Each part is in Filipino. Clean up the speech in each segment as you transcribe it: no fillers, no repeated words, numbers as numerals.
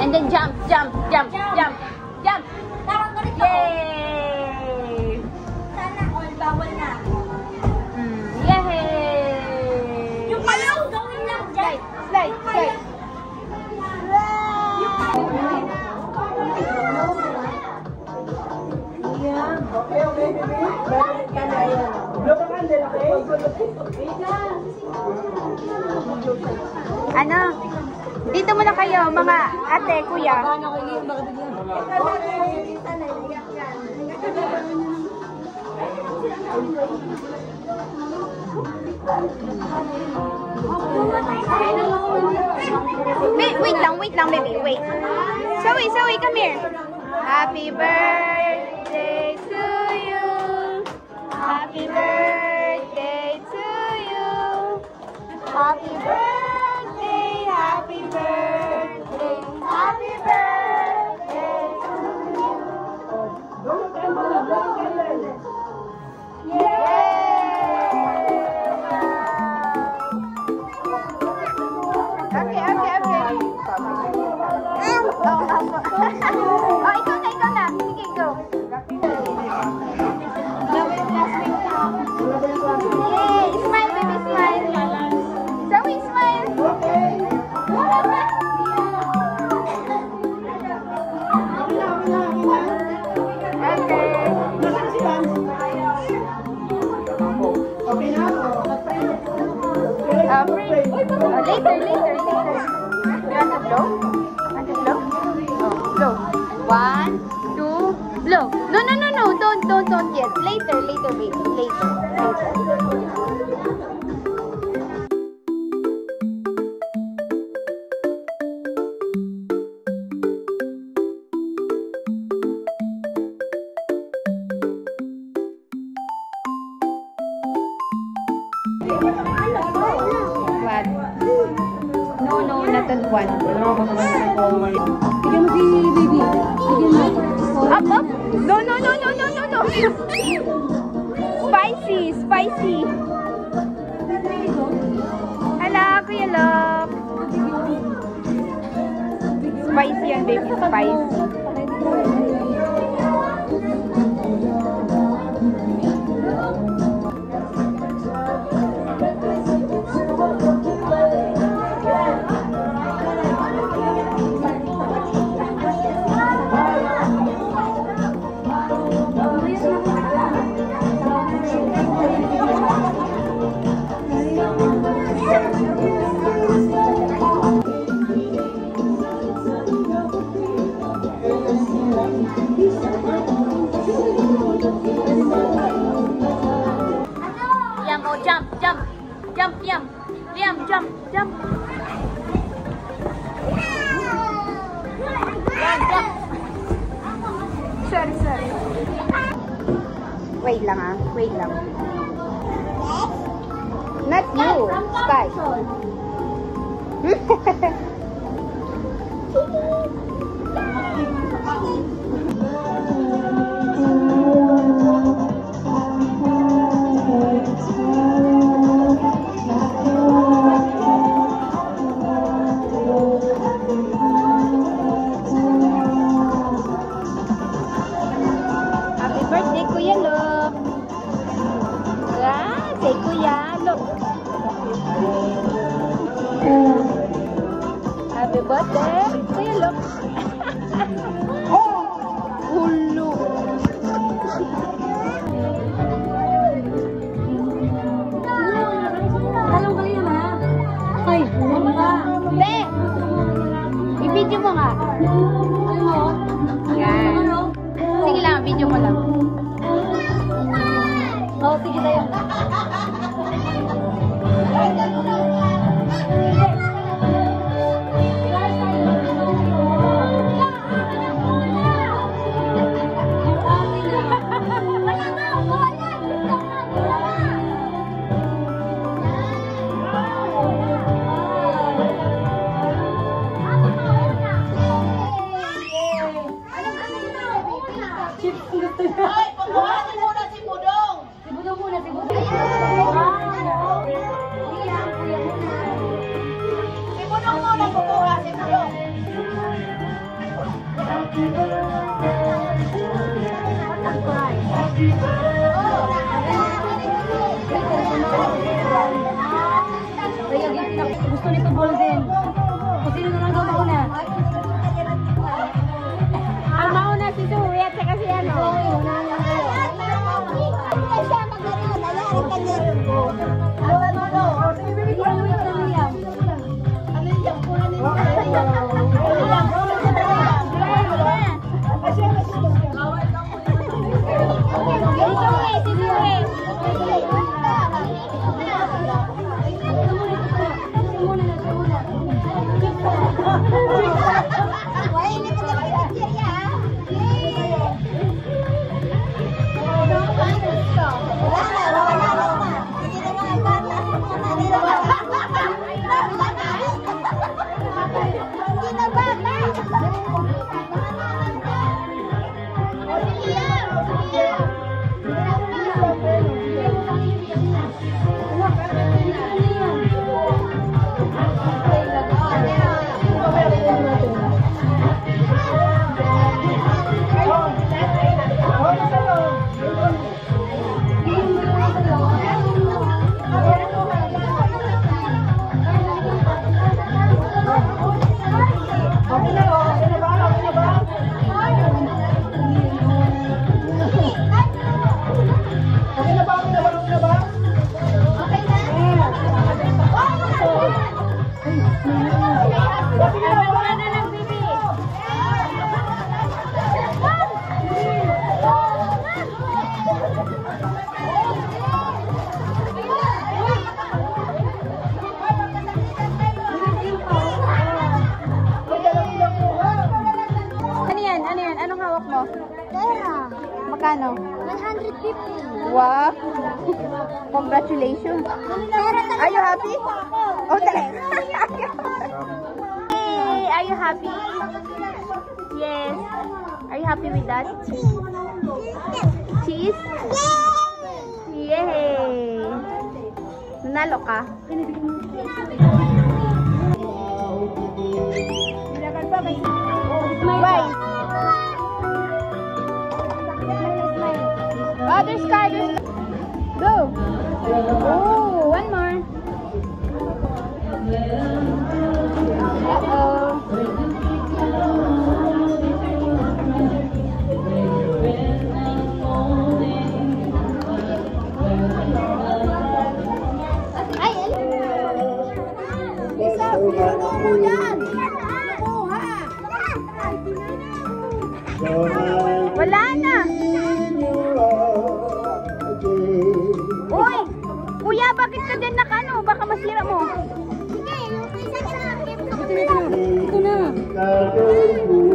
And then jump. Yay! Sana all bawal na. Yay! Yung palaw, gawin lang dyan. Slide. Ano? Dito muna kayo, mga ate, kuya. Wait lang, baby, wait. Zoe, come here. Happy birthday to you. Happy birthday to you. Happy birthday, happy birthday, happy birthday to you. Okay. Oh, ikaw na. Sige, go. Yay! Smile, baby, smile. Zoe, smile. Later. You want to blow? Blow. 1, 2, blow. No. Don't yet. Later, baby. Later. What? No, not that one. Bigyan mo si baby. Up. No. Spicy. Hala, Kuya Lok. Spicy yan, baby. Spicy. Jump. Jump. Sorry. Wait lang. Not you, Sky. Happy birthday, Kuya Lok. Ulo. Talong kali na. Ay, wala. Be! I-video mo nga. Yan. Sige lang, video mo lang. Oh, sige tayo. Ay, pagbuhatin muna si Budong. Si Budong muna. Magkano? 150. Wow! Congratulations! Are you happy? Oh, hey! Are you happy? Yes. Are you happy with that? Cheese? Yay! Nanalo ka? Bye! Oh, there's car. Go. Oh, one more. Uh-oh. Ay, Lisa, wala na. Uy! Kuya, bakit ka din nakano? Baka masira mo. Ito na.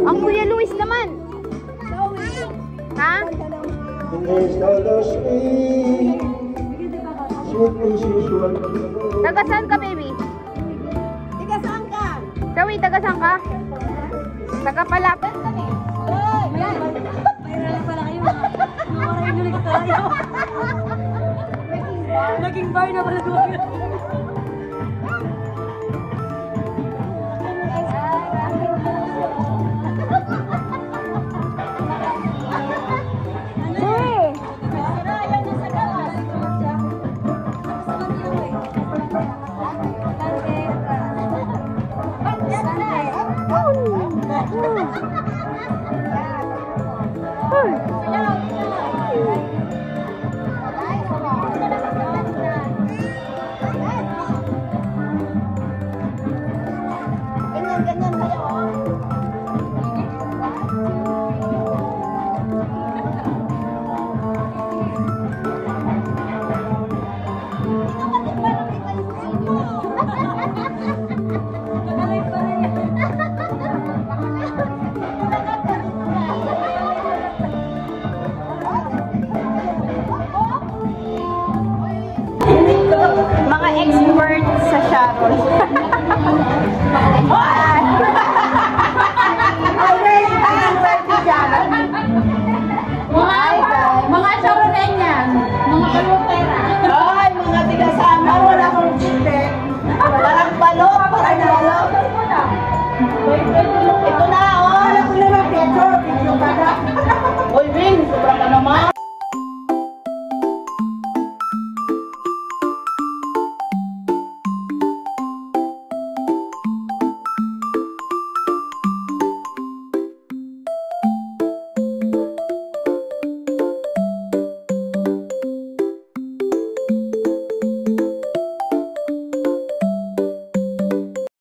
Ang Kuya Luis naman. Ha? Taga saan ka, baby? Tiga saan ka? Sawi, taga saan ka? Taga Palapit. Mayroon pala kayo. Nakaraginulik tayo. Naging bar na pala doon. Mga expert sa Sharon.